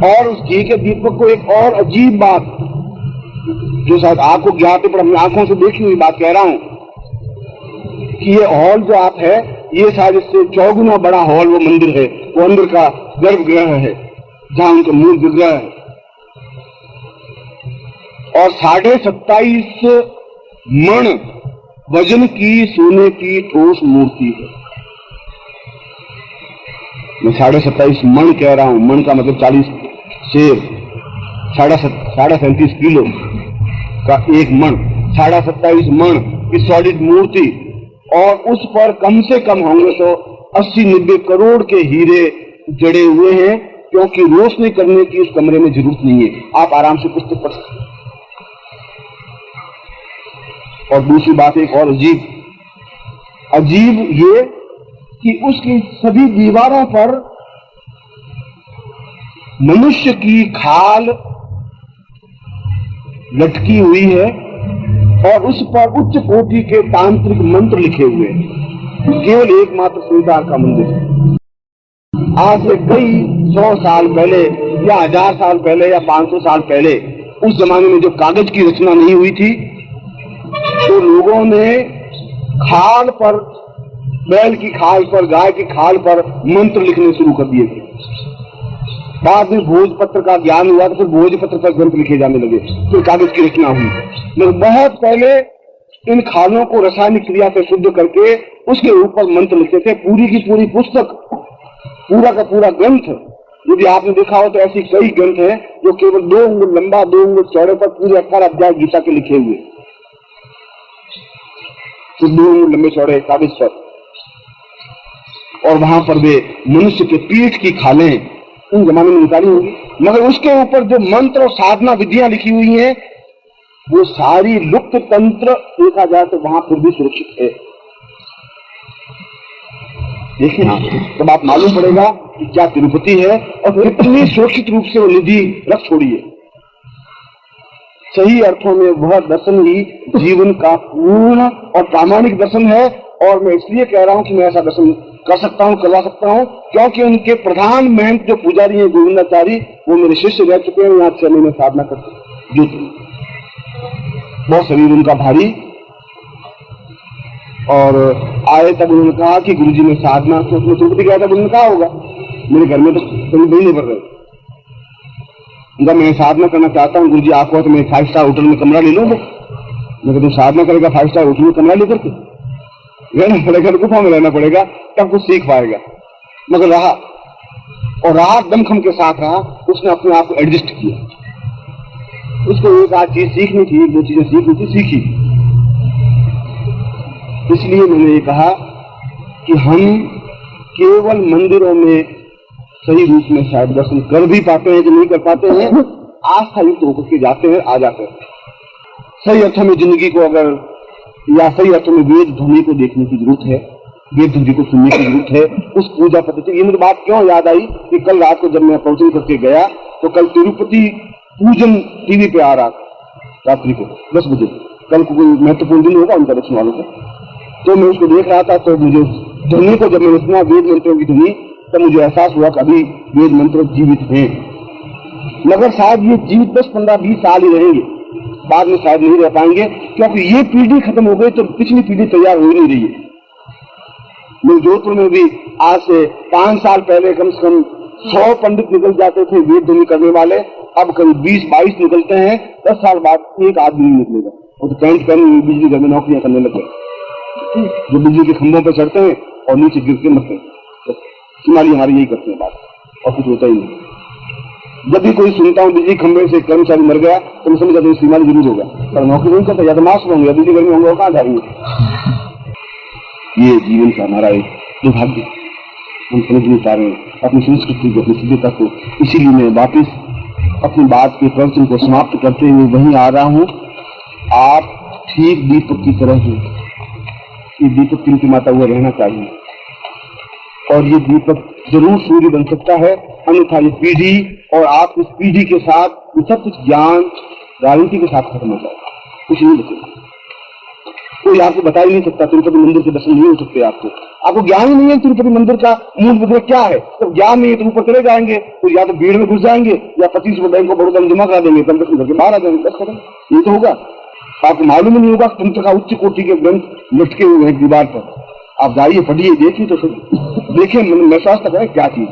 और उस घी के दीपक को एक और अजीब बात, जो शायद आपको ज्ञात है पर अपनी आंखों से देखी हुई बात कह रहा हूं, कि ये हॉल जो आप है, ये शायद इससे 4 गुना बड़ा हॉल वो मंदिर है, वो अंदर का गर्भगृह है जहां उनका मूल विग्रह है। और 27.5 मण वजन की सोने की ठोस मूर्ति है। मैं 27.5 मण कह रहा हूं, मण का मतलब 40 सेर, 37.5 किलो का एक मण, 27.5 मण की सॉलिड मूर्ति, और उस पर कम से कम होंगे तो 80-90 करोड़ के हीरे जड़े हुए हैं, क्योंकि रोशनी करने की उस कमरे में जरूरत नहीं है, आप आराम से पुस्तक पढ़ सकते हैं। और दूसरी बात एक और अजीब ये कि उसकी सभी दीवारों पर मनुष्य की खाल लटकी हुई है और उस पर उच्च कोटि के तांत्रिक मंत्र लिखे हुए हैं। केवल एकमात्र श्रृंगार का मंदिर है। आज से कई 100 साल पहले या 1000 साल पहले या 500 साल पहले, उस जमाने में जो कागज की रचना नहीं हुई थी, तो लोगों ने खाल पर, बैल की खाल पर, गाय की खाल पर मंत्र लिखने शुरू कर दिए थे। बाद में भोजपत्र का ज्ञान हुआ तो फिर भोजपत्र पर ग्रंथ लिखे जाने लगे, फिर कागज की रचना हुई। मगर बहुत पहले इन खालों को रासायनिक क्रिया से शुद्ध करके उसके ऊपर मंत्र लिखते थे। पूरी की पूरी पुस्तक, पूरा का पूरा ग्रंथ, यदि आपने देखा हो तो ऐसी कई ग्रंथ हैं जो केवल 2 अंगुल लंबा 2 अंगुल चौड़े पर पूरे 18 अध्याय गीता के लिखे हुए, तो 2 अंगुल लंबे चौड़े कागज पर, और वहां पर वे मनुष्य के पीठ की खालें उन जमाने में निकाली होगी। मगर उसके ऊपर जो मंत्र और साधना विधियां लिखी हुई हैं, वो सारी लुप्त तंत्र देखा जाए तो वहां फिर भी सुरक्षित है। देखिए तब आप मालूम पड़ेगा कि क्या तिरुपति है और कितनी सुरक्षित रूप से वो निधि रख छोड़ी है। सही अर्थों में वह दर्शन ही जीवन का पूर्ण और प्रामाणिक दर्शन है। और मैं इसलिए कह रहा हूं कि मैं ऐसा दर्शन कर सकता हूं, करवा सकता हूं, क्योंकि उनके प्रधान महंत जो पुजारी हैं गोविंदाचारी, वो मेरे शिष्य रह चुके हैं। यहाँ 6 महीने साधना करते हैं, बहुत शरीर उनका भारी, और आए तब उन्होंने कहा कि गुरुजी ने साधना, तो उसमें तिरुपति गया था, उन्होंने कहा होगा मेरे घर में तो कभी नहीं भर रहे, उनका मैं साधना करना चाहता हूँ गुरुजी, आपको तो मैं 5 स्टार होटल में कमरा ले लूंगा। मैं तुम साधना करेगा 5 स्टार होटल में कमरा लेकर के रहना पड़ेगा, गुफा में रहना पड़ेगा, तब कुछ सीख पाएगा। मगर रहा, और रहा दमखम के साथ रहा, उसने अपने आप को एडजस्ट किया। उसको एक आध चीज सीखनी थी, 1-2 चीजें सीखनी थी, सीखी। इसलिए मैंने ये कहा कि हम केवल मंदिरों में सही रूप में शायद दर्शन कर भी पाते हैं कि नहीं कर पाते हैं, आस्था युक्त होकर के जाते हैं, आ जाते हैं। सही अर्थों में जिंदगी को अगर, या सही अर्थों में वेद ध्वनि को देखने की जरूरत है, वेद ध्वनि को सुनने की जरूरत है, उस पूजा पद्धति। ये मुझे बात क्यों याद आई कि कल रात को जब मैं प्रवचन करके गया तो कल तिरुपति पूजन टीवी पे आ रहा था, रात्रि को 10 बजे। कल को कोई महत्वपूर्ण दिन होगा उनका दक्षिण वालों का, तो मैं उसको देख रहा था। तो मुझे ध्वनि को जब मैंने सुना, वेद मंत्रों की ध्वनि, तब मुझे एहसास हुआ कि अभी वेद मंत्र जीवित हैं। मगर शायद ये जीवित 10, 15, 20 साल ही रहेंगे, बाद में शायद नहीं रह पाएंगे, क्योंकि ये पीढ़ी खत्म हो गई तो पिछली पीढ़ी तैयार हो ही नहीं रही है। मेरे जोधपुर में भी आज से 5 साल पहले कम से कम 100 पंडित निकल जाते थे वेद ध्वनि करने वाले, अब करीब 20-22 निकलते हैं। 10 साल बाद एक आदमी नहीं निकलेगा, वो तो कैंट कैन बिजली घर में नौकरियां करने लगे, जो बिजली के खंभों पर चढ़ते हैं और नीचे गिर के मरते हैं। हिमालय हमारी यही करते हैं बात, और कुछ होता ही नहीं। जब भी कोई सुनता हूँ बिजली खंभे से कर्मचारी मर गया तो मैं समझ जाता हूँ हिमालय जरूर होगा, पर नौकरी नहीं करता, या तो मास्क होंगे या बिजली घर में होंगे, कहाँ जाएंगे। ये जीवन का हमारा एक दुर्भाग्य, हम समझ नहीं पा रहे हैं अपनी संस्कृति को, अपनी सभ्यता को। इसीलिए मैं वापिस अपनी बात के प्रवचन को समाप्त करते हुए वहीं आ रहा हूँ। आप ठीक दीपक की तरह हैं, ये दीपक टिमटिमाता हुआ रहना चाहिए, और ये दीपक जरूर सूर्य बन सकता है, अन्यथा ये पीढ़ी और आप इस पीढ़ी के साथ ये सब कुछ ज्ञान गारंटी के साथ खत्म हो जाएगा, कुछ नहीं बचेगा। कोई आपको बता ही नहीं सकता, तिरुपति मंदिर के दर्शन नहीं हो सकते आपको ज्ञान ही नहीं है तिरुपति मंदिर का मूल विग्रह क्या है। तो ज्ञान नहीं है तो ऊपर चले जाएंगे, तो या तो भीड़ में घुस जाएंगे या 25 रुपए बैंक ऑफ बड़ौदा में जमा करा देंगे, तब दर्शन करके बाहर आ जाएंगे, बस करें। ये तो होगा। आपको मालूम ही नहीं होगा तंत्र का उच्च कोटि के ग्रंथ लटके हुए हैं दीवार पर। आप जाइए, पढ़िए, देखिए तो सही, देखें महसूस तक है क्या चीज।